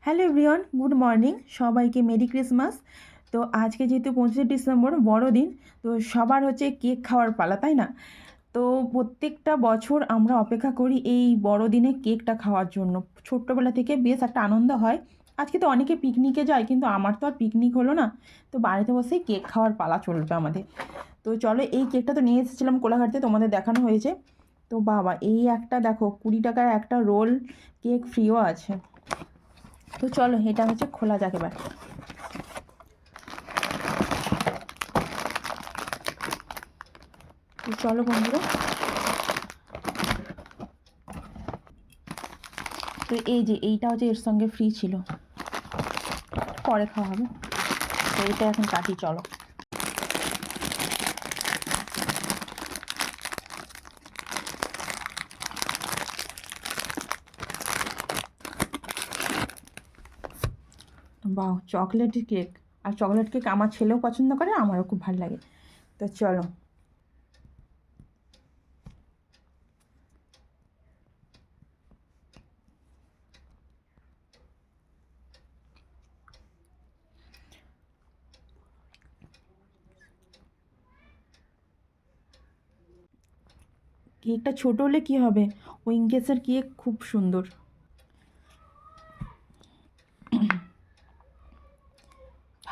Hello everyone, good morning. সবাইকে merry Christmas. তো আজকে যেহেতু 25শে ডিসেম্বর বড়দিন, তো সবার হচ্ছে কেক খাওয়ার পালা, তাই না? তো প্রত্যেকটা বছর আমরা অপেক্ষা করি এই বড়দিনে কেকটা খাওয়ার জন্য। ছোট্টবেলা থেকে বেশ একটা আনন্দ হয়। আজকে তো অনেকে পিকনিকে যায়, কিন্তু আমার তো আর পিকনিক হলো না। তো বাড়িতে বসেই কেক খাওয়ার পালা চলবে আমাদের। তো চলো, এই কেকটা তো নিয়ে এসেছিলাম কোলাঘাট থেকে, তোমাদের দেখানো হয়েছে। তো বাবা, এই একটা দেখো 20 টাকার একটা রোল কেক ফ্রিও আছে। তো চলো, এটা হচ্ছে খোলা যাক এবার। তো চলো বন্ধুরা, তো এই যে এইটা হচ্ছে এর সঙ্গে ফ্রি ছিল, পরে খাওয়া হবে। তো এটা এখন কাটি, চলো। বাহ, চকলেট কেক। আর চকলেট কেক আমার ছেলেও পছন্দ করে, আমারও খুব ভালো লাগে। তো চলো, কেকটা ছোট হলে কি হবে, উইঙ্কেসের কেক খুব সুন্দর।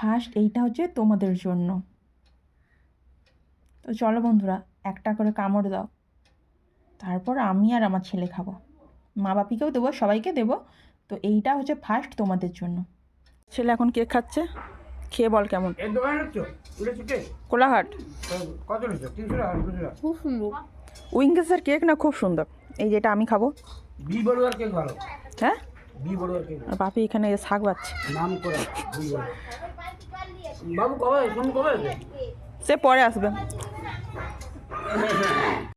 ফার্স্ট এইটা হচ্ছে তোমাদের জন্য। তো চলো বন্ধুরা, একটা করে কামড় দাও, তারপর আমি আর আমার ছেলে খাবো, মা বাপিকেও দেবো, সবাইকে দেবো। তো এইটা হচ্ছে ফার্স্ট তোমাদের জন্য। ছেলে এখন কেক খাচ্ছে, খেয়ে বল কেমন। কোলাঘাট খুব সুন্দর। উইঙ্কেসের কেক না, খুব সুন্দর। এই যেটা আমি খাবো। বি বড়ুয়ার কেক ভালো। হ্যাঁ, বি বড়ুয়ার কেক আর বাপি এখানে শাক বাচ্ছে। নাম করে বাবু কবে ফোন কবে সে পরে আসবে।